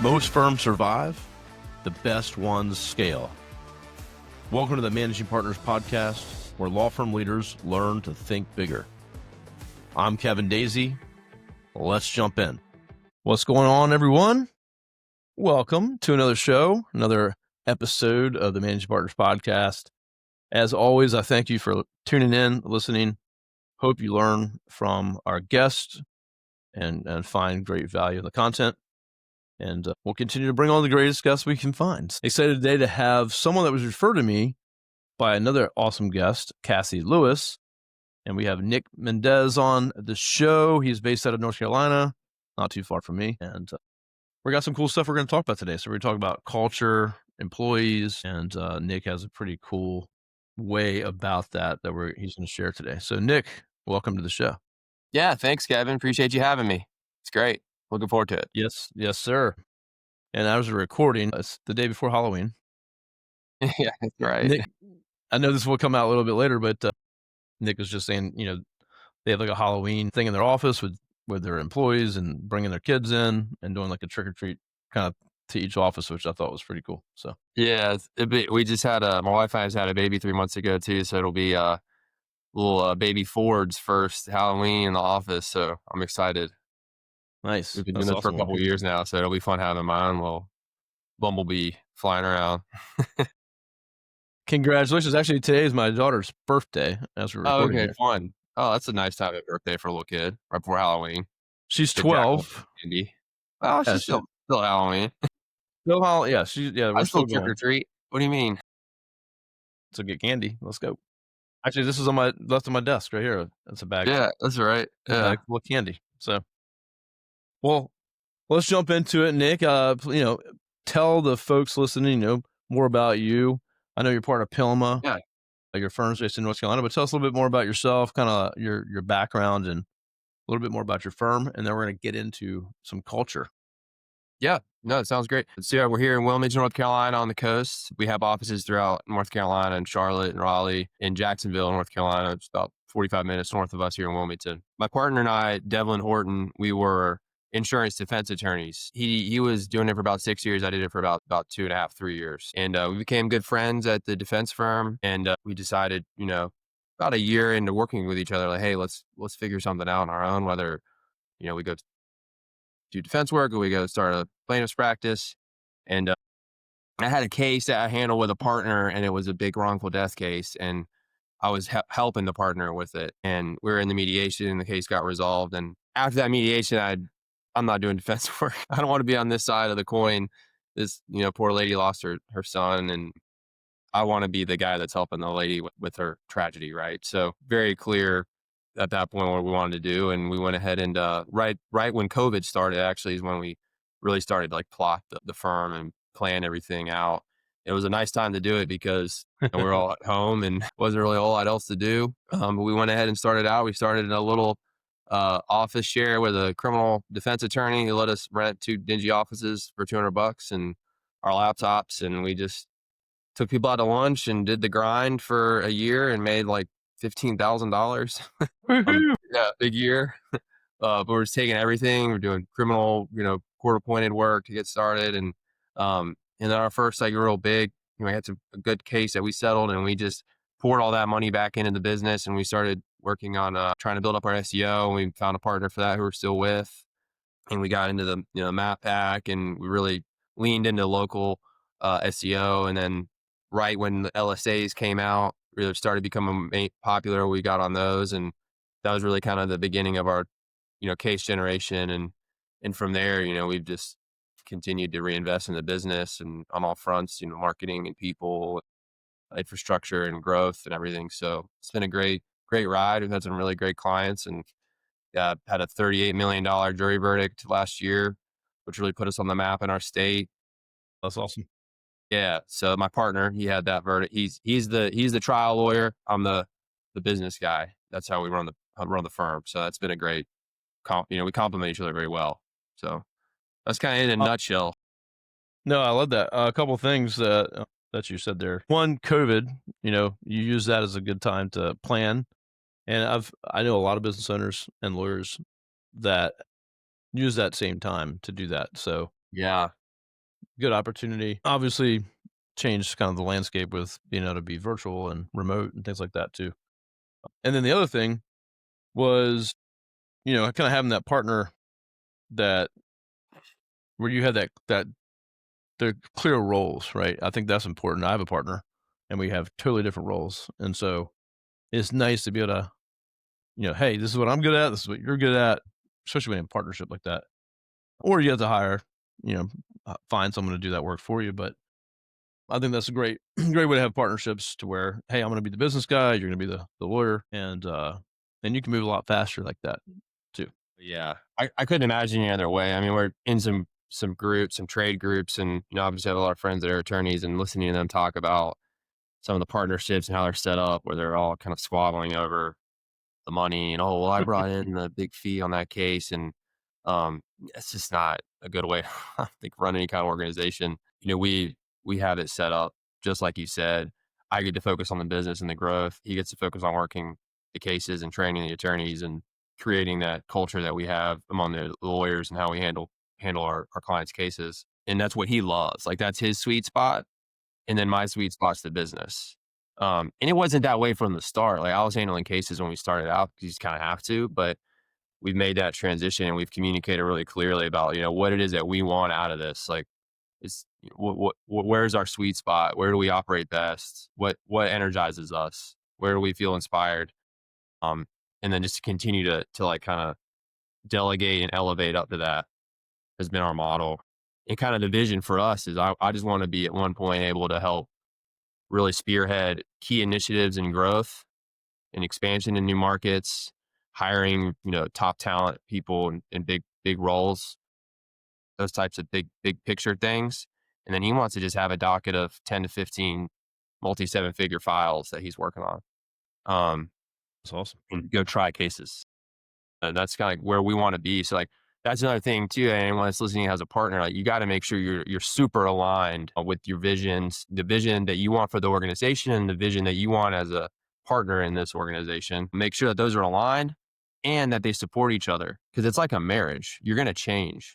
Most firms survive, the best ones scale. Welcome to the Managing Partners Podcast, where law firm leaders learn to think bigger. I'm Kevin Daisey. Let's jump in. What's going on, everyone? Welcome to another show, another episode of the Managing Partners Podcast. As always, I thank you for tuning in, listening. Hope you learn from our guests and find great value in the content. And we'll continue to bring on the greatest guests we can find. Excited today to have someone that was referred to me by another awesome guest, Cassie Lewis. And we have Nick Mendez on the show. He's based out of North Carolina, not too far from me. And we got some cool stuff we're going to talk about today. So we're going to talk about culture, employees, and Nick has a pretty cool way about that he's going to share today. So Nick, welcome to the show. Yeah, thanks, Kevin. Appreciate you having me. It's great. Looking forward to it. Yes, sir. And I was recording the day before Halloween. Yeah, that's right. Nick, I know this will come out a little bit later, but Nick was just saying, they have like a Halloween thing in their office with their employees and bringing their kids in and doing like a trick or treat kind of to each office, which I thought was pretty cool. So yeah, we just had my wife and I just had a baby 3 months ago too, so it'll be little baby Ford's first Halloween in the office. So I'm excited. Nice. We've been doing this for a couple of years now, so it'll be fun having my own little bumblebee flying around. Congratulations. Actually, today is my daughter's birthday as we're recording. Okay, fun. Oh, that's a nice time of birthday for a little kid, right before Halloween. She's 12. Candy. Oh, she's still Halloween. Still Halloween. Yeah, we're still trick or treat. What do you mean? So get candy. Let's go. Actually, this is left on my desk right here. That's a bag. Yeah, that's right. Yeah, bag full of candy. So, well, let's jump into it, Nick. Tell the folks listening, more about you. I know you're part of Pilma. Yeah. Your firm's based in North Carolina, but tell us a little bit more about yourself, kind of your background, and a little bit more about your firm, and then we're going to get into some culture. Yeah, no, it sounds great. So yeah, we're here in Wilmington, North Carolina on the coast. We have offices throughout North Carolina and Charlotte and Raleigh and Jacksonville, North Carolina. It's about 45 minutes north of us here in Wilmington. My partner and I, Devlin Horton, we were insurance defense attorneys. He was doing it for about 6 years. I did it for about 2.5, 3 years. And we became good friends at the defense firm. And we decided, about a year into working with each other, like, hey, let's figure something out on our own, whether, we go do defense work or we go start a plaintiff's practice. And I had a case that I handled with a partner, and it was a big wrongful death case. And I was helping the partner with it. And we were in the mediation, and the case got resolved. And after that mediation, I'm not doing defense work. I don't want to be on this side of the coin. This, poor lady lost her son, and I want to be the guy that's helping the lady with her tragedy, right? So very clear at that point what we wanted to do, and we went ahead and right when COVID started, actually, is when we really started to plot the firm and plan everything out. It was a nice time to do it because we were all at home and wasn't really a whole lot else to do. But we went ahead and started out. We started in a little office share with a criminal defense attorney who let us rent 2 dingy offices for $200 and our laptops. And we just took people out to lunch and did the grind for a year and made like $15,000. Yeah, big year. But we're just taking everything. We're doing criminal, court appointed work to get started. And then our first real big, we had a good case that we settled, and we just poured all that money back into the business, and we started working on trying to build up our SEO. And we found a partner for that who we're still with, and we got into the map pack, and we really leaned into local SEO. And then right when the LSAs came out, really started becoming popular. We got on those, and that was really kind of the beginning of our case generation. And from there, we've just continued to reinvest in the business and on all fronts, marketing and people, infrastructure and growth and everything. So it's been a great ride. We've had some really great clients, and had a $38 million jury verdict last year, which really put us on the map in our state. That's awesome. Yeah. So my partner, he had that verdict. He's the trial lawyer. I'm the business guy. That's how we run the firm. So that's been a great, we complement each other very well. So that's kind of in a nutshell. No, I love that. A couple of things that you said there. One, COVID, you use that as a good time to plan. And I know a lot of business owners and lawyers that use that same time to do that. So Yeah. good opportunity. Obviously, changed kind of the landscape with being able to be virtual and remote and things like that too. And then the other thing was, kind of having that partner that where you have that the clear roles, right? I think that's important. I have a partner and we have totally different roles. And so it's nice to be able to, hey, this is what I'm good at, this is what you're good at, especially when in a partnership like that. Or you have to hire, find someone to do that work for you. But I think that's a great great way to have partnerships to where, hey, I'm gonna be the business guy, you're gonna be the lawyer, and you can move a lot faster like that too. Yeah. I couldn't imagine any other way. I mean, we're in some groups, some trade groups, and obviously I have a lot of friends that are attorneys, and listening to them talk about some of the partnerships and how they're set up, where they're all kind of squabbling over the money and, oh, well, I brought in the big fee on that case. And it's just not a good way to I think run any kind of organization. We have it set up just like you said. I get to focus on the business and the growth. He gets to focus on working the cases and training the attorneys and creating that culture that we have among the lawyers and how we handle our clients' cases. And that's what he loves. Like, that's his sweet spot. And then my sweet spot's the business. And it wasn't that way from the start. Like, I was handling cases when we started out because you just kind of have to, but we've made that transition and we've communicated really clearly about, what it is that we want out of this. Like, it's where's our sweet spot? Where do we operate best? What energizes us? Where do we feel inspired? Um, and then just to continue to like kind of delegate and elevate up to that has been our model. And kind of the vision for us is I just want to be at one point able to help really spearhead key initiatives and growth and expansion in new markets, hiring, top talent people in big roles, those types of big picture things. And then he wants to just have a docket of 10 to 15 multi 7-figure files that he's working on. That's awesome. And go try cases. And that's kind of like where we want to be. So, like, that's another thing too. Anyone that's listening has a partner, like, you got to make sure you're super aligned with your visions, the vision that you want for the organization and the vision that you want as a partner in this organization. Make sure that those are aligned and that they support each other, because it's like a marriage. You're going to change.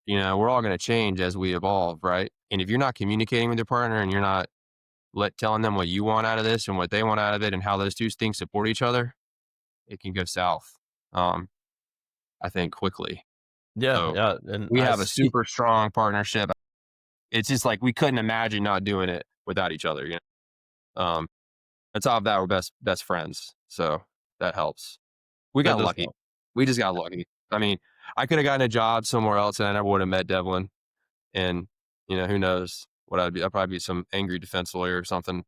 We're all going to change as we evolve, right? And if you're not communicating with your partner and you're not telling them what you want out of this and what they want out of it and how those two things support each other, it can go south. I think quickly. Yeah, So yeah, and we I have a see. super strong partnership. It's just like we couldn't imagine not doing it without each other. On top of that, we're best friends, so that helps. We That got does lucky. help. We just got lucky. I mean, I could have gotten a job somewhere else, and I never would have met Devlin. And who knows what I'd be? I'd probably be some angry defense lawyer or something.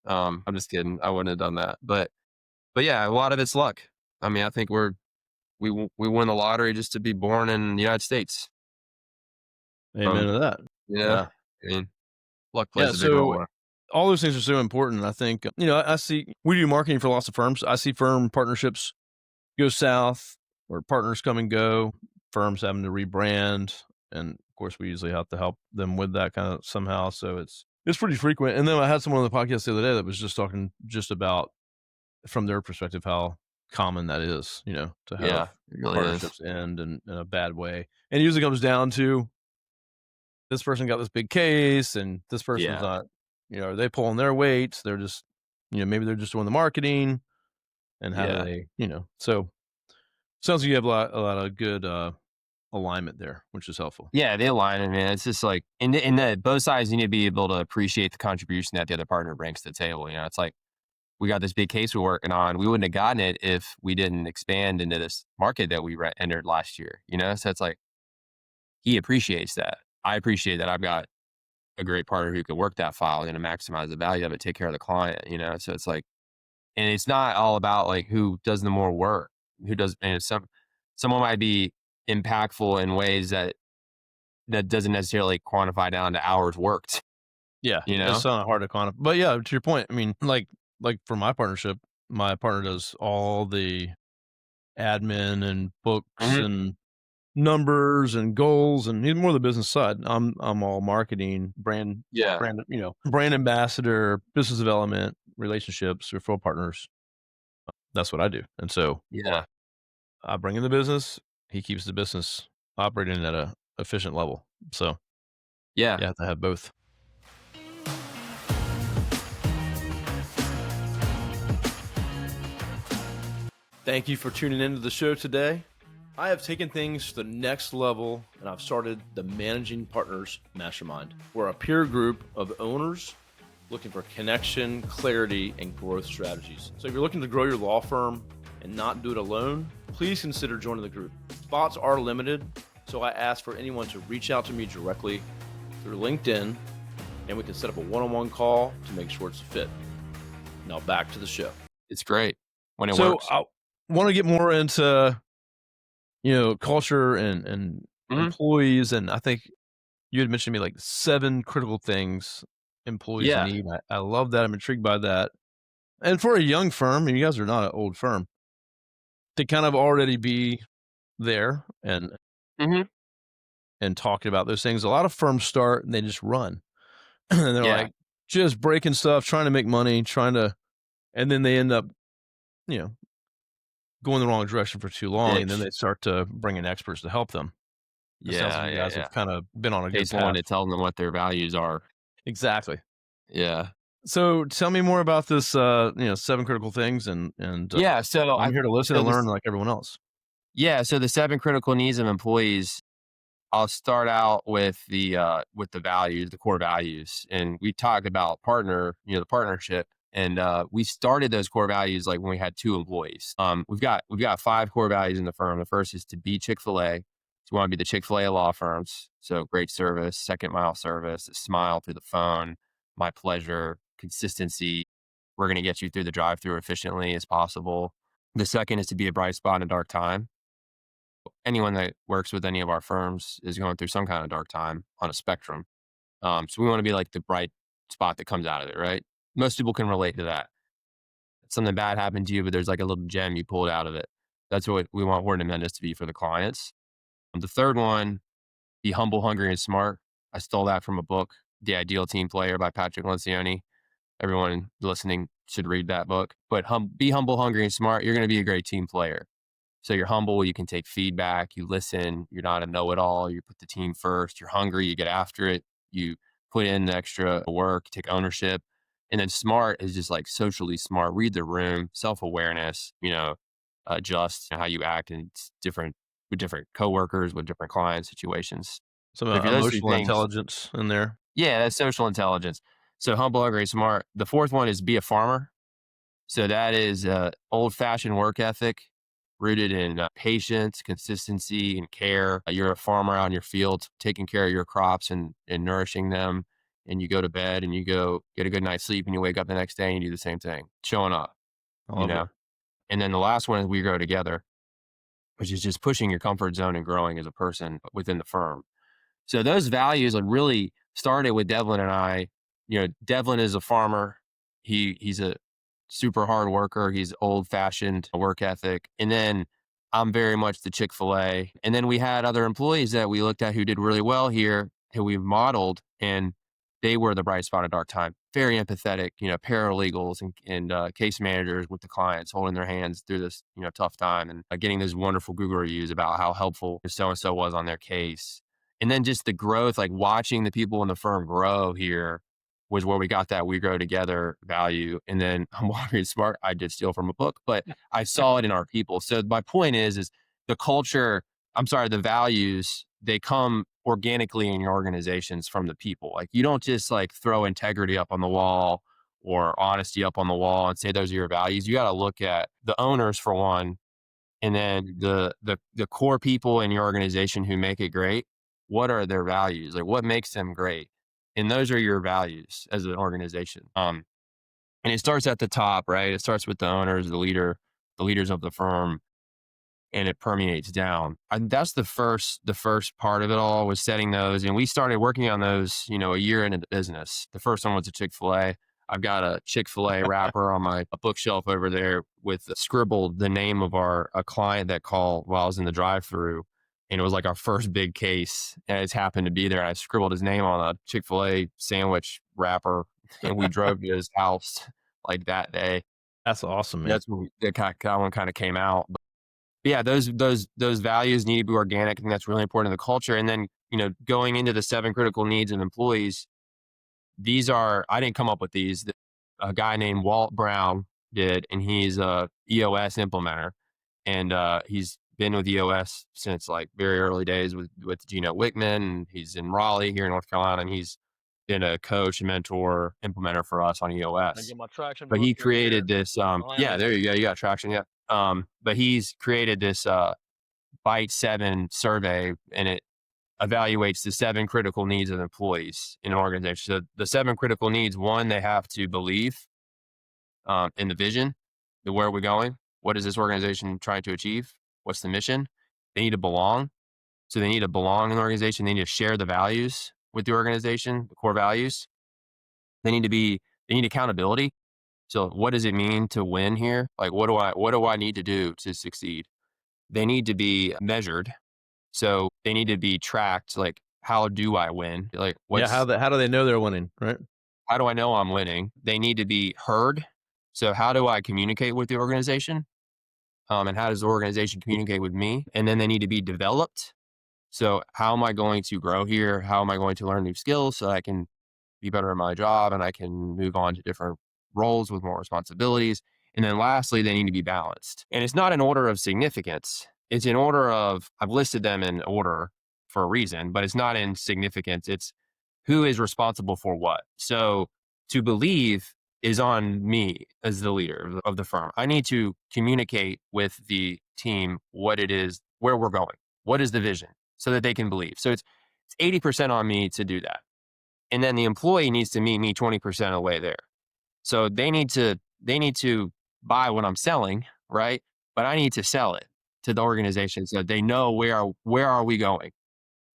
I'm just kidding. I wouldn't have done that. But yeah, a lot of it's luck. I mean, I think we win the lottery just to be born in the United States. Amen to that. Yeah, Yeah. I mean, luck Yeah, plays a big so role. all those things are so important. I think, I see we do marketing for lots of firms. I see firm partnerships go south or partners come and go, firms having to rebrand. And of course, we usually have to help them with that kind of somehow. So it's pretty frequent. And then I had someone on the podcast the other day that was just talking just about from their perspective how common that is, to Yeah, have it really is. partnerships end in a bad way. And it usually comes down to this person got this big case and this person's Yeah. not, are they pulling their weight? They're just, maybe they're just doing the marketing and how do Yeah. they, so sounds like you have a lot of good alignment there, which is helpful. Yeah, they align, and man, it's just like in the both sides need to be able to appreciate the contribution that the other partner brings to the table. It's like we got this big case we're working on. We wouldn't have gotten it if we didn't expand into this market that we entered last year. So it's like he appreciates that. I appreciate that. I've got a great partner who could work that file and maximize the value of it, take care of the client. So it's like, and it's not all about like who does the more work, who does, and someone might be impactful in ways that doesn't necessarily quantify down to hours worked. Yeah, it's not hard to quantify. But yeah, to your point, I mean, like for my partnership, my partner does all the admin and books Mhm. and numbers and goals, and he's more the business side. I'm all marketing, Yeah. brand ambassador, business development, relationships, referral partners. That's what I do. And so Yeah. I bring in the business. He keeps the business operating at a efficient level. So Yeah. You have to have both. Thank you for tuning into the show today. I have taken things to the next level, and I've started the Managing Partners Mastermind. We're a peer group of owners looking for connection, clarity, and growth strategies. So if you're looking to grow your law firm and not do it alone, please consider joining the group. Spots are limited, so I ask for anyone to reach out to me directly through LinkedIn, and we can set up a one-on-one call to make sure it's a fit. Now back to the show. It's great when it So works. I want to get more into, culture and employees. And I think you had mentioned to me like 7 critical things employees Yeah. need. I love that. I'm intrigued by that. And for a young firm, and you guys are not an old firm, to kind of already be there and Mhm. talking about those things. A lot of firms start and they just run. And they're Yeah. like just breaking stuff, trying to make money, and then they end up, you know, going the wrong direction for too long. And then Ditch. they start to bring in experts to help them. It sounds like Yeah, you yeah, guys yeah. have kind of been on a Pay good someone path. to tell them what their values are. Exactly. Yeah. So tell me more about this, 7 critical things, and Yeah, so I'm here to listen so and learn this like everyone else. so the 7 critical needs of employees, I'll start out with the values, the core values. And we talked about the partnership. And we started those core values like when we had 2 employees. We've got 5 core values in the firm. The first is to be Chick-fil-A. So we want to be the Chick-fil-A law firms. So great service, second mile service, a smile through the phone, my pleasure, consistency. We're going to get you through the drive-through efficiently as possible. The second is to be a bright spot in a dark time. Anyone that works with any of our firms is going through some kind of dark time on a spectrum. So we want to be like the bright spot that comes out of it, right? Most people can relate to that. Something bad happened to you, but there's like a little gem you pulled out of it. That's what we want Horton Mendez to be for the clients. The third one, be humble, hungry, and smart. I stole that from a book, The Ideal Team Player by Patrick Lencioni. Everyone listening should read that book. But be humble, hungry, and smart. You're going to be a great team player. So you're humble, you can take feedback, you listen, you're not a know-it-all, you put the team first, you're hungry, you get after it, you put in the extra work, take ownership. And then smart is just like socially smart, read the room, self-awareness, adjust how you act in with different coworkers, with different client situations. Some So if you're those 3 emotional things, intelligence in there. yeah, that's social intelligence. So humble, hungry, smart. The fourth one is be a farmer. So that is old-fashioned work ethic rooted in patience, consistency, and care. You're a farmer out in your field, taking care of your crops and nourishing them. And you go to bed and you go get a good night's sleep and you wake up the next day and you do the same thing, showing up, I you love it. know? And then the last one is we grow together, which is just pushing your comfort zone and growing as a person within the firm. So those values are really started with Devlin and I. Devlin is a farmer. He's a super hard worker. He's old fashioned work ethic. And then I'm very much the Chick-fil-A. And then we had other employees that we looked at who did really well here, who we modeled, and they were the bright spot at dark time. Very empathetic, paralegals and case managers with the clients, holding their hands through this, tough time, and getting those wonderful Google reviews about how helpful so-and-so was on their case. And then just the growth, like watching the people in the firm grow here was where we got that we grow together value. And then I'm walking smart. I did steal from a book, but I saw it in our people. So my point is the culture, the values, they come organically in your organizations from the people. Like you don't just like throw integrity up on the wall or honesty up on the wall and say those are your values. You got to look at the owners for one, and then the core people in your organization who make it great. What are their values? Like what makes them great? And those are your values as an organization. And it starts at the top, right? It starts with the owners, the leaders of the firm, and it permeates down. And that's the first part of it all was setting those. And we started working on those, a year into the business. The first one was a Chick-fil-A. I've got a Chick-fil-A wrapper on my bookshelf over there with scribbled the name of a client that called while I was in the drive-through. And it was like our first big case. And it's happened to be there. And I scribbled his name on a Chick-fil-A sandwich wrapper. And we drove to his house like that day. That's awesome, man. That's when that one kind of came out. But yeah, those values need to be organic. I think that's really important in the culture. And then going into the 7 critical needs of employees, I didn't come up with these. A guy named Walt Brown did, and he's a EOS implementer. And he's been with EOS since like very early days with Gino Wickman. And he's in Raleigh here in North Carolina, and he's been a coach, mentor, implementer for us on I EOS. get my traction. But he created this, yeah, there you go. You got traction. Yeah. But he's created this Byte 7 survey, and it evaluates the 7 critical needs of employees in an organization. So the 7 critical needs: one, they have to believe in the vision, where are we going? What is this organization trying to achieve? What's the mission? They need to belong. So they need to belong in the organization. They need to share the values with the organization, the core values. They need accountability. So what does it mean to win here? Like, what do I need to do to succeed? They need to be measured. So they need to be tracked. Like, how do I win? Like, How do they know they're winning, right? how do I know I'm winning? They need to be heard. So how do I communicate with the organization? And how does the organization communicate with me? And then they need to be developed. So how am I going to grow here? How am I going to learn new skills so I can be better at my job and I can move on to different roles with more responsibilities? And then lastly, they need to be balanced. And it's not in order of significance. It's in order of, I've listed them in order for a reason, but it's not in significance. It's who is responsible for what. So to believe is on me as the leader of the firm. I need to communicate with the team what it is, where we're going, what is the vision, so that they can believe. So it's 80% on me to do that. And then the employee needs to meet me 20% of the way there. So they need to buy what I'm selling, right? But I need to sell it to the organization so they know where are we going.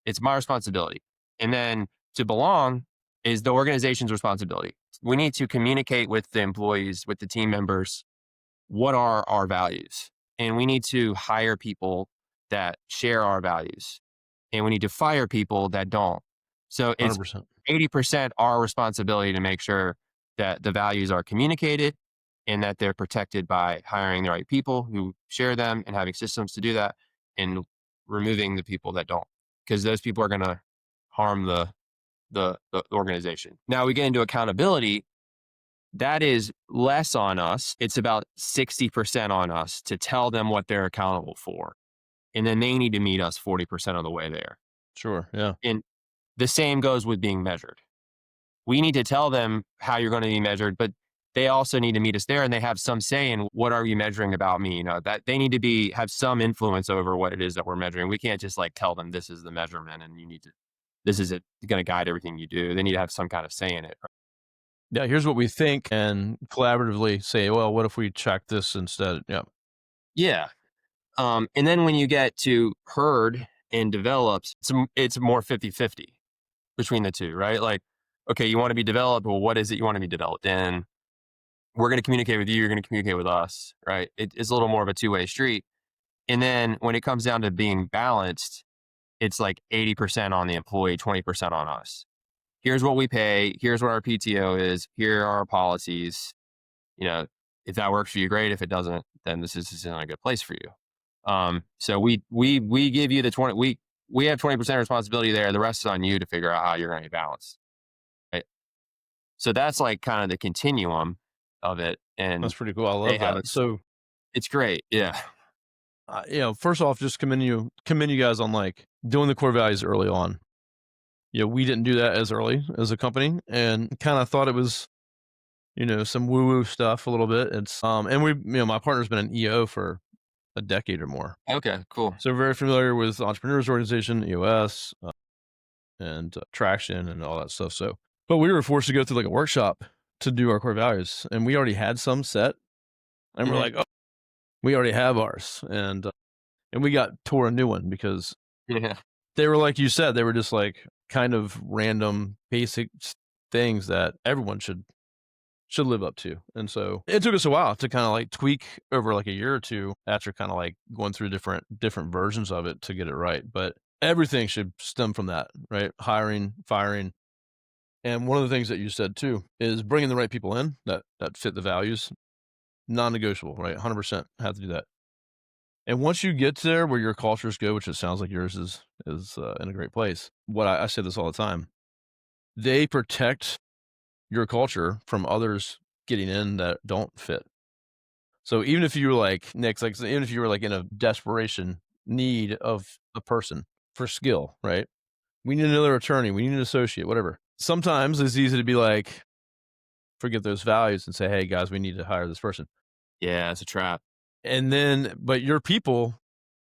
It's my responsibility. And then to belong is the organization's responsibility. We need to communicate with the employees, with the team members, what are our values? And we need to hire people that share our values. And we need to fire people that don't. So it's 100%. 80% our responsibility to make sure that the values are communicated and that they're protected by hiring the right people who share them and having systems to do that, and removing the people that don't, because those people are going to harm the organization. Now we get into accountability. That is less on us. It's about 60% on us to tell them what they're accountable for. And then they need to meet us 40% of the way there. Sure. Yeah. And the same goes with being measured. We need to tell them how you're going to be measured, but they also need to meet us there, and they have some say in what are you measuring about me. That they need to have some influence over what it is that we're measuring. We can't just like tell them this is the measurement and this is it going to guide everything you do. They need to have some kind of say in it. Yeah. Here's what we think, and collaboratively say, well, what if we check this instead? Yeah. Yeah. And then when you get to heard and develops, it's more 50-50 between the two, right? Like, okay, you want to be developed. Well, what is it you want to be developed in? We're going to communicate with you. You're going to communicate with us, right? It's a little more of a two-way street. And then when it comes down to being balanced, it's like 80% on the employee, 20% on us. Here's what we pay. Here's what our PTO is. Here are our policies. If that works for you, great. If it doesn't, then this isn't a good place for you. So we give you the 20. We have 20% responsibility there. The rest is on you to figure out how you're going to balance. Right. So that's like kind of the continuum of it. And That's pretty cool. I love that. So it's great. Yeah. First off, just commend you guys on like doing the core values early on. We didn't do that as early as a company, and kind of thought it was, some woo-woo stuff a little bit. It's and we, my partner's been an EO for a decade or more. Okay, cool. So very familiar with Entrepreneurs Organization, EOS, and Traction and all that stuff. So, but we were forced to go through like a workshop to do our core values, and we already had some set, and we're like, oh, we already have ours, and we got tore a new one because they were, like you said, they were just like kind of random basic things that everyone should live up to. And so it took us a while to kind of like tweak over like a year or two after kind of like going through different versions of it to get it right. But everything should stem from that, right? Hiring, firing. And one of the things that you said too is bringing the right people in that fit the values. Non-negotiable, right? 100% have to do that. And once you get there where your culture is good, which it sounds like yours is in a great place. What I say this all the time. They protect your culture from others getting in that don't fit. So even if you were like Nick's, like so even if you were like in a desperation need of a person for skill, right? We need another attorney, we need an associate, whatever. Sometimes it's easy to be like, forget those values and say, hey guys, we need to hire this person. Yeah, it's a trap. And then, but your people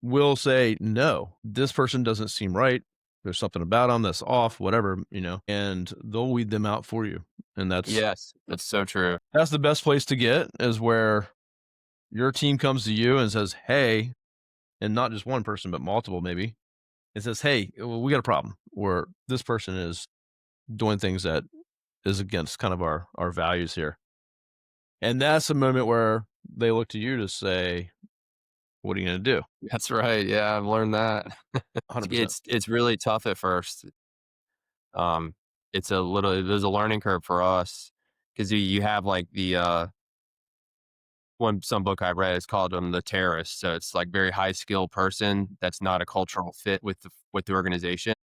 will say, no, this person doesn't seem right. There's something about them that's off, whatever, and they'll weed them out for you. And Yes, that's so true. that's the best place to get is where your team comes to you and says, hey, and not just one person, but multiple maybe. It says, hey, we got a problem where this person is doing things that is against kind of our values here. And that's a moment where they look to you to say, what are you going to do? That's right. Yeah, I've learned that. 100%. It's really tough at first. Um, there's a learning curve for us because you have like some book I read is called The Terrorist. So it's like very high skill person that's not a cultural fit with the organization.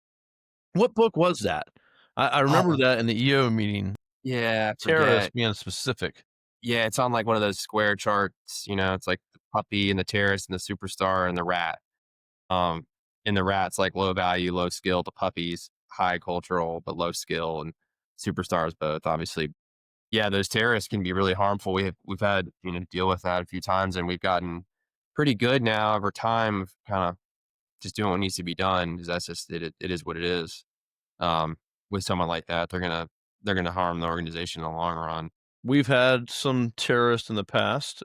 What book was that? I remember Oh, that in the EO meeting, yeah, I terrorist forget. being specific. Yeah, it's on like one of those square charts. It's like the puppy and the terrorist and the superstar and the rat. Um, and the rat's like low value, low skill. The puppy's high cultural but low skill, and superstars both obviously. Yeah, those terrorists can be really harmful. We've had deal with that a few times, and we've gotten pretty good now over time of kind of just doing what needs to be done. Because that's just it is what it is. Um, with someone like that, they're gonna harm the organization in the long run. We've had some terrorists in the past.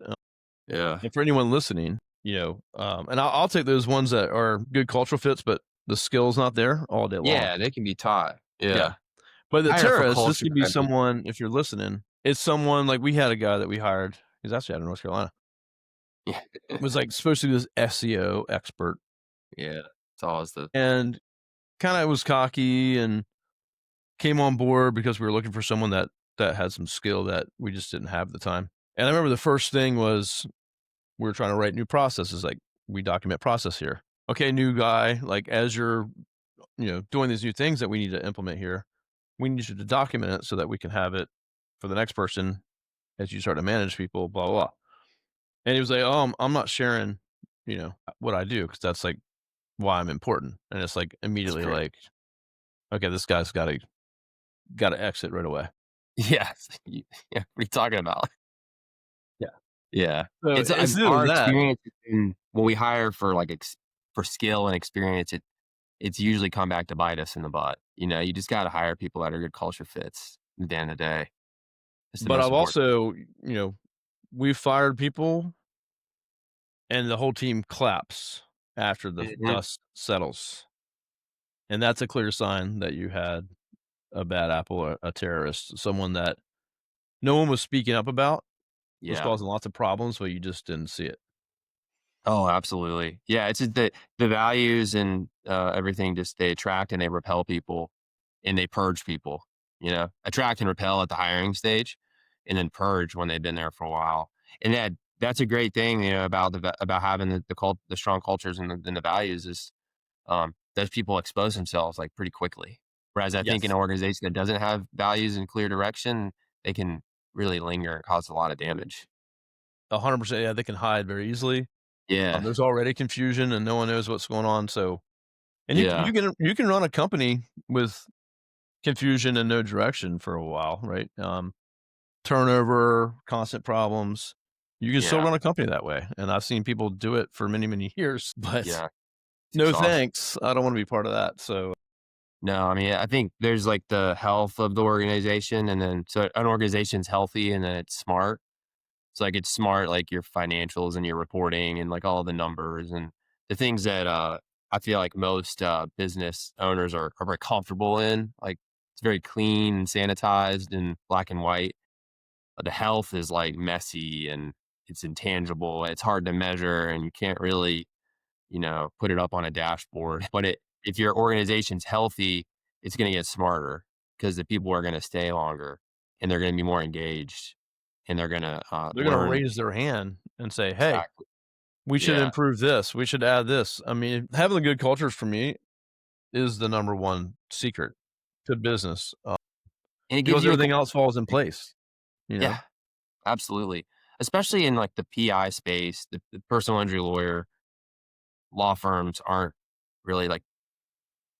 Yeah, And for anyone listening, and I'll take those ones that are good cultural fits, but the skill's not there all day long. yeah, they can be taught. Yeah. Yeah, But the hire for terrorist, this culture. could be I mean, someone, if you're listening, it's someone like we had a guy that we hired. He's actually out of North Carolina. yeah, Was like supposed to be this SEO expert yeah. It's always the and kind of was cocky and came on board because we were looking for someone that had some skill that we just didn't have at the time. And I remember the first thing was we were trying to write new processes, like we document process here. Okay, new guy, like as you're, doing these new things that we need to implement here, we need you to document it so that we can have it for the next person as you start to manage people, blah, blah, blah. And he was like, oh, I'm not sharing, what I do because that's like why I'm important. And it's like that's immediately great. like, okay, this guy's got to exit right away. Yeah, yeah. What are you talking about? Yeah. Yeah, So it's either our that, experience when we hire for like for skill and experience. It's usually come back to bite us in the butt. You just got to hire people that are good culture fits. At the end of the day, it's the but most I've important. also, we've fired people and the whole team claps after the Mhm. dust settles. And that's a clear sign that you had a bad apple or a terrorist, someone that no one was speaking up about, was Yeah. causing lots of problems, but you just didn't see it. Oh, absolutely. Yeah, it's just the values and, everything just they attract and they repel people, and they purge people, Attract and repel at the hiring stage, and then purge when they've been there for a while. And that's a great thing, about about having the strong cultures and the values is, those people expose themselves, like, pretty quickly. Whereas I think an Yes. organization that doesn't have values and clear direction, they can really linger and cause a lot of damage. 100%. Yeah, they can hide very easily. Yeah. There's already confusion and no one knows what's going on. So, and Yeah. you can run a company with confusion and no direction for a while, right? Turnover, constant problems. You can still Yeah. run a company that way. And I've seen people do it for many, many years, but Yeah. It's no exhausting. thanks. I don't want to be part of that. So, No, I mean, I think there's like the health of the organization, and then so an organization's healthy and then it's smart. It's like it's smart, like your financials and your reporting and like all the numbers and the things that I feel like most business owners are very comfortable in. Like it's very clean and sanitized and black and white. But the health is like messy and it's intangible. It's hard to measure and you can't really put it up on a dashboard. But if your organization's healthy, it's going to get smarter because the people are going to stay longer and they're going to be more engaged and they're going to they're going to learn raise their hand and say, hey, exactly. We should Yeah. improve this. We should add this. I mean, having a good culture for me is the number one secret to business, And it gives because you a everything else falls in place, you know? yeah, absolutely. Especially in like the PI space, the personal injury lawyer, law firms aren't really like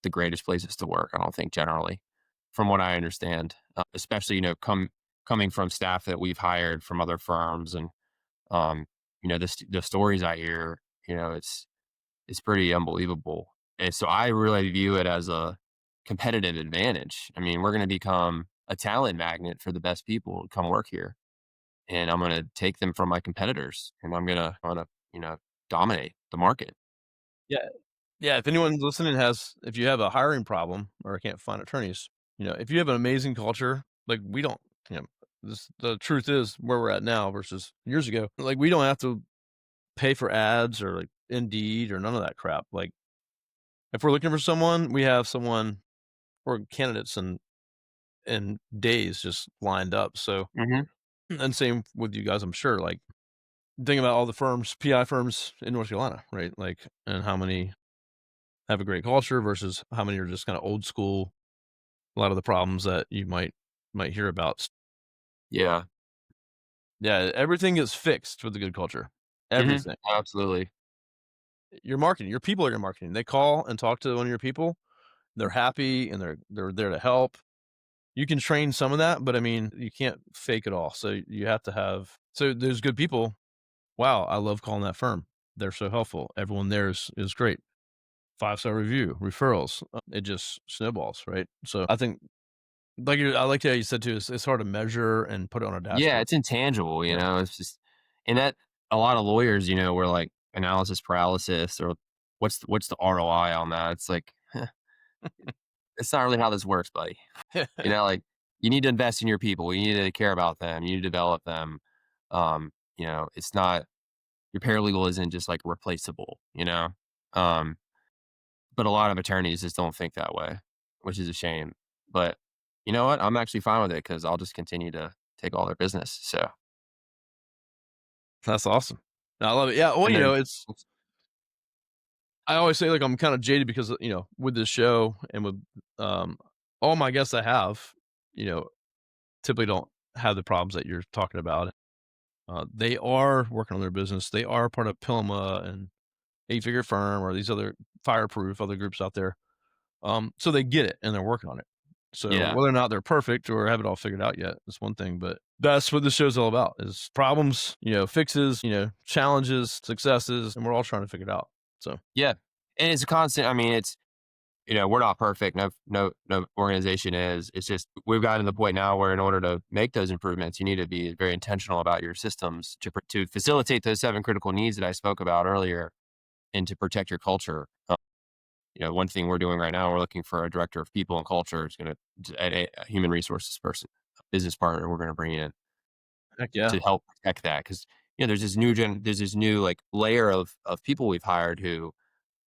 the greatest places to work, I don't think generally, from what I understand. Especially, coming from staff that we've hired from other firms and um, the stories I hear, it's pretty unbelievable. And so I really view it as a competitive advantage. I mean, we're going to become a talent magnet for the best people to come work here. And I'm going to take them from my competitors and I'm going to, dominate the market. Yeah. Yeah, if anyone's listening if you have a hiring problem or can't find attorneys, if you have an amazing culture, like we don't, you know, the truth is where we're at now versus years ago, like we don't have to pay for ads or like Indeed or none of that crap. Like if we're looking for someone, we have someone or candidates and days just lined up. So, Hmm. and same with you guys, I'm sure. Like think about all the firms, PI firms in North Carolina, right? Like, and how many have a great culture versus how many are just kind of old school. A lot of the problems that you might hear about. Yeah. Yeah, everything is fixed with a good culture. Hmm. Everything. Absolutely. Your marketing, your people are your marketing. They call and talk to one of your people. They're happy and they're there to help. You can train some of that, but I mean, you can't fake it all. So you have to have. So there's good people. Wow, I love calling that firm. They're so helpful. Everyone there is great. 5-star review, referrals. It just snowballs, right? So I think, I like how you said too. It's hard to measure and put it on a Yeah, dashboard. it's intangible, Yeah. it's just, and that a lot of lawyers, were like analysis paralysis or what's the ROI on that? It's like, it's not really how this works, buddy. Like you need to invest in your people. You need to care about them. You need to develop them. It's not your paralegal isn't just like replaceable, Um, but a lot of attorneys just don't think that way, which is a shame. But you know what? I'm actually fine with it because I'll just continue to take all their business. So, That's awesome. I love it. Yeah, well, and then, I always say, like, I'm kinda jaded because, with this show and with, um, all my guests I have, you know, typically don't have the problems that you're talking about. They are working on their business. They are part of Pilma and Eight Figure Firm or these other Fireproof, other groups out there. So they get it and they're working on it. So yeah, whether or not they're perfect or have it all figured out yet is one thing, but that's what this show's all about is problems, fixes, challenges, successes, and we're all trying to figure it out. So yeah. And it's a constant. I mean, we're not perfect. No organization is. It's just we've gotten to the point now where in order to make those improvements, you need to be very intentional about your systems to facilitate those 7 critical needs that I spoke about earlier, and to protect your culture. One thing we're doing right now, we're looking for a director of people and culture. It's going to a human resources person, a business partner. We're going to bring in heck yeah. to help protect that because there's this new like layer of people we've hired who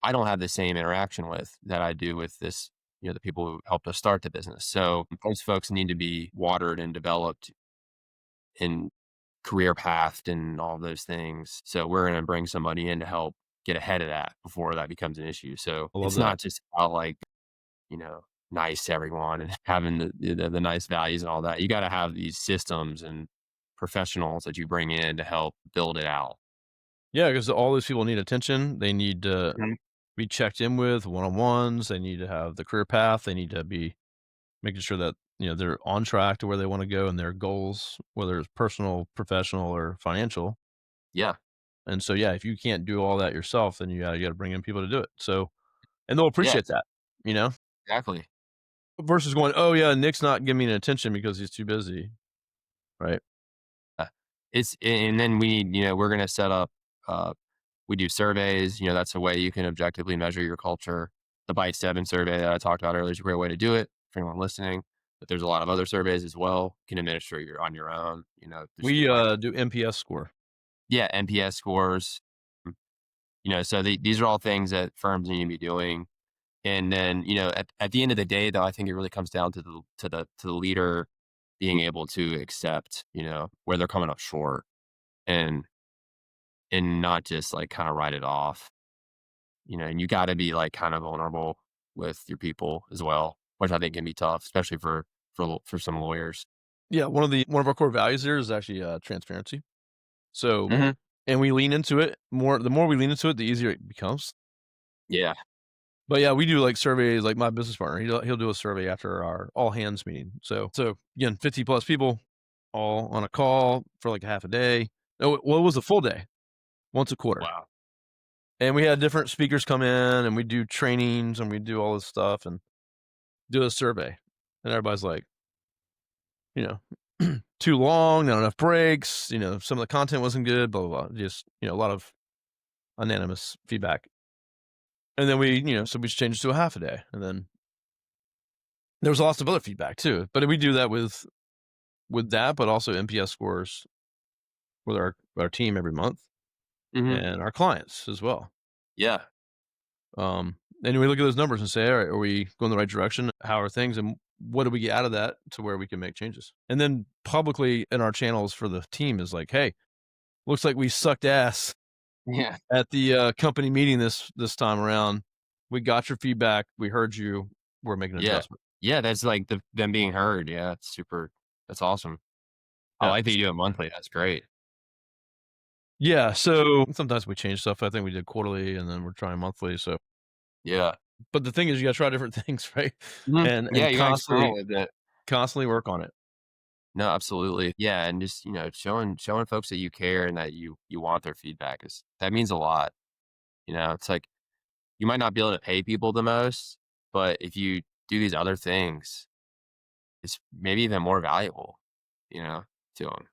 I don't have the same interaction with that I do with this, the people who helped us start the business. So those folks need to be watered and developed and career pathed and all those things. So we're going to bring somebody in to help get ahead of that before that becomes an issue. So I love it's that. not just about like, nice to everyone and having the nice values and all that. You got to have these systems and professionals that you bring in to help build it out. Yeah, because all those people need attention. They need to Mhm. be checked in with one-on-ones. They need to have the career path. They need to be making sure that, they're on track to where they want to go and their goals, whether it's personal, professional, or financial. Yeah. And so, yeah, if you can't do all that yourself, then you got to bring in people to do it. So, and they'll Yeah. appreciate that, you know, Exactly. versus going, oh yeah, Nick's not giving me an attention because he's too busy. Right. And then we're going to set up, uh, we do surveys, that's a way you can objectively measure your culture. The Bite 7 survey that I talked about earlier is a great way to do it for anyone listening. But there's a lot of other surveys as well. You can administer your on your own, there's We like, do NPS score. yeah, NPS scores. mm, so these are all things that firms need to be doing. And then, at the end of the day, though, I think it really comes down to the leader being able to accept, where they're coming up short. And and not just like kind of write it off, and you got to be like kind of vulnerable with your people as well, which I think can be tough, especially for some lawyers. Yeah, one of our core values here is actually transparency. So, Hmm. and we lean into it more. The more we lean into it, the easier it becomes. Yeah. But yeah, we do like surveys. Like my business partner, he'll do a survey after our all hands meeting. So again, 50 plus people, all on a call for like a half a day. No, well, it was a full day, once a quarter. Wow. And we had different speakers come in, and we do trainings, and we do all this stuff, and do a survey. And everybody's like, you know, too long, not enough breaks. Some of the content wasn't good. Blah blah blah. Just a lot of unanimous feedback. And then so we changed it to a half a day, and then there was lots of other feedback too. But we do that with that, but also NPS scores with our team every month Hmm. and our clients as well. Yeah. And we look at those numbers and say, all right, are we going the right direction? How are things? And what do we get out of that to where we can make changes? And then publicly in our channels for the team is like, hey, looks like we sucked ass Yeah. at the company meeting this time around. We got your feedback. We heard you. We're making an Yeah. adjustment. Yeah. That's like them being heard. Yeah. It's super. That's awesome. I Yeah. like that you do it monthly. That's great. Yeah. So sometimes we change stuff. I think we did quarterly and then we're trying monthly. So, Yeah. but the thing is, you got to try different things, right? Mhm. Yeah. And You got to experiment with it. constantly work on it. No, absolutely. Yeah. And just, showing folks that you care and that you want their feedback that means a lot. It's like you might not be able to pay people the most, but if you do these other things, it's maybe even more valuable, you know, to them.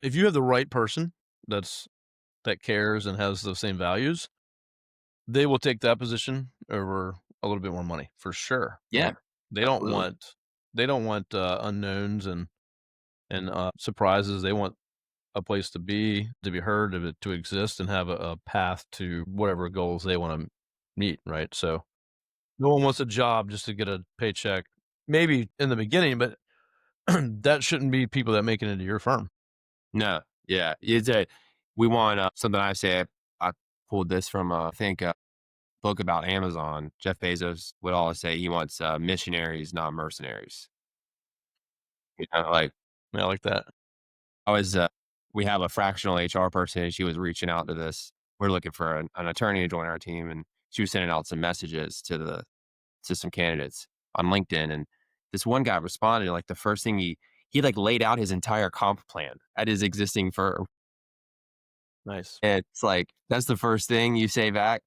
If you have the right person that cares and has those same values, they will take that position over a little bit more money for sure. Yeah. Like they don't Absolutely. want unknowns and surprises. They want a place to be heard, to exist, and have a path to whatever goals they want to meet. Right. So no one wants a job just to get a paycheck. Maybe in the beginning, but that shouldn't be people that make it into your firm. No. Yeah. We want something I say. I pulled this from, I think, a book about Amazon. Jeff Bezos would always say he wants missionaries, not mercenaries. Like Yeah, I like that. I was, we have a fractional HR person, and she was reaching out to this. We're looking for an attorney to join our team, and she was sending out some messages to some candidates on LinkedIn, and this one guy responded. Like the first thing he like laid out his entire comp plan at his existing firm. Nice. And it's like that's the first thing you say back.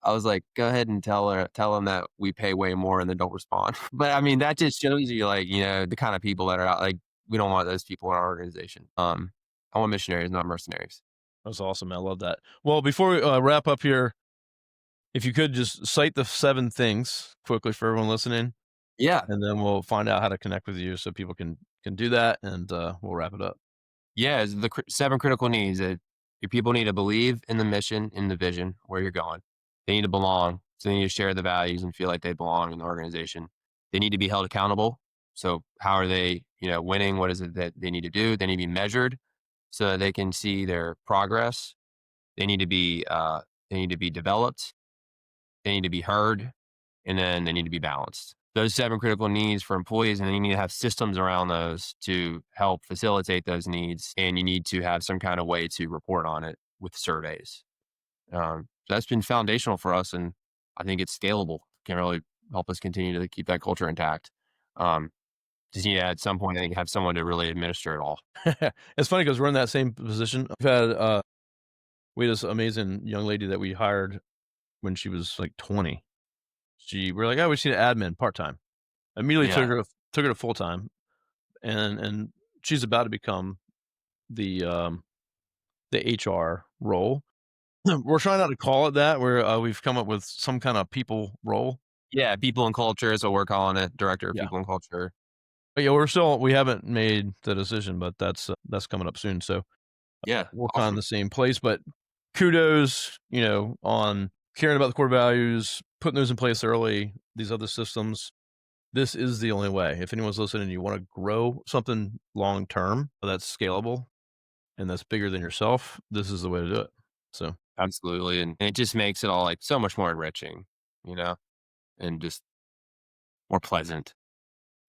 I was like, go ahead and tell them that we pay way more and then don't respond. But I mean, that just shows you like, the kind of people that are out, like, we don't want those people in our organization. I want missionaries, not mercenaries. That's awesome. I love that. Well, before we wrap up here, if you could just cite the 7 things quickly for everyone listening, Yeah. and then we'll find out how to connect with you so people can do that, and we'll wrap it up. Yeah. It's the 7 critical needs that your people need to believe in the mission, in the vision, where you're going. They need to belong. So they need to share the values and feel like they belong in the organization. They need to be held accountable. So how are they, winning? What is it that they need to do? They need to be measured so that they can see their progress. They need to be, developed. They need to be heard, and then they need to be balanced. Those 7 critical needs for employees, and then you need to have systems around those to help facilitate those needs. And you need to have some kind of way to report on it with surveys. So that's been foundational for us, and I think it's scalable. Can really help us continue to keep that culture intact. Um, just need to at some point, I think, have someone to really administer it all. It's funny because we're in that same position. We had this amazing young lady that we hired when she was like 20. We're like, oh, we just need an admin part-time. Immediately Yeah, took her to full-time, and she's about to become the the HR role. We're trying not to call it that. We've come up with some kind of people role. yeah. People and culture is what we're calling it. Director of Yeah. people and culture. But yeah, we haven't made the decision, but that's coming up soon. So Yeah, we're kind of in awesome. the same place, but kudos, on caring about the core values, putting those in place early, these other systems. This is the only way. If anyone's listening and you want to grow something long term that's scalable, and that's bigger than yourself, this is the way to do it. So Absolutely. And it just makes it all like so much more enriching, you know, and just more pleasant.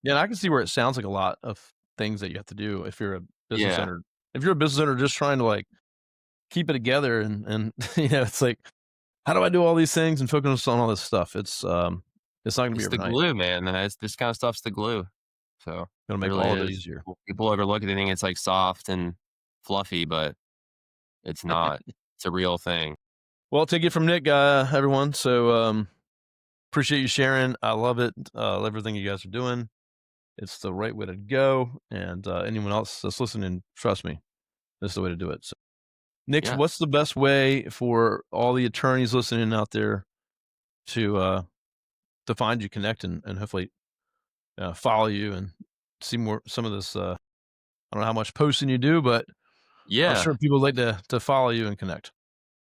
yeah, and I can see where it sounds like a lot of things that you have to do if you're a business Yeah. owner. If you're a business owner just trying to like keep it together and it's like, how do I do all these things and focus on all this stuff? It's not gonna be It's the overnight. glue, man. It's, this kind of stuff's the glue. So Gonna it make really all of it is. easier. People overlook it. They think it's like soft and fluffy, but it's not. It's a real thing. Well, take it from Nick, everyone. So appreciate you sharing. I love it. Love everything you guys are doing. It's the right way to go. And anyone else that's listening, trust me, this is the way to do it. So, Nick, Yeah. what's the best way for all the attorneys listening out there to find you, connect, and hopefully follow you and see more some of this? I don't know how much posting you do, but I'm Yeah. sure people like to follow you and connect.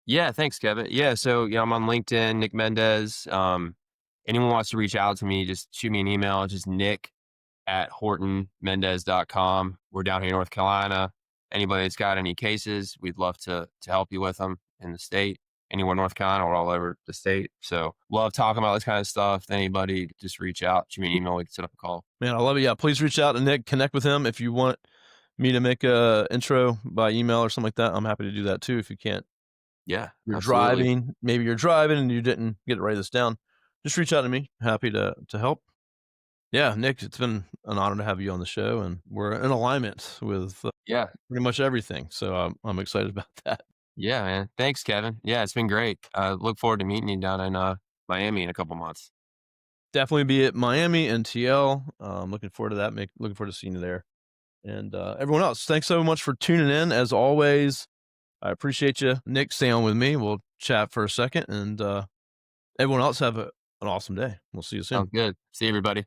Yeah. Thanks, Kevin. Yeah. So, yeah, I'm on LinkedIn, Nick Mendez. Anyone wants to reach out to me, just shoot me an email. Just nick@hortonmendez.com. We're down here in North Carolina. Anybody that's got any cases, we'd love to help you with them in the state, anywhere in North Carolina or all over the state. So love talking about this kind of stuff. Anybody, just reach out, shoot me an email. We can set up a call. Man, I love it. Yeah, please reach out to Nick, connect with him. If you want me to make a intro by email or something like that, I'm happy to do that too. If you can't, Yeah, you're absolutely. driving, maybe you're driving and you didn't get to write this down, just reach out to me. Happy to help. Yeah, Nick, it's been an honor to have you on the show, and we're in alignment with Yeah. pretty much everything. So I'm excited about that. Yeah, man. Thanks, Kevin. Yeah, it's been great. Look forward to meeting you down in Miami in a couple months. Definitely be at Miami and TL. Looking forward to that. Looking forward to seeing you there. And everyone else, thanks so much for tuning in. As always, I appreciate you. Nick, stay on with me. We'll chat for a second. And everyone else, have an awesome day. We'll see you soon. Sounds good. See you, everybody.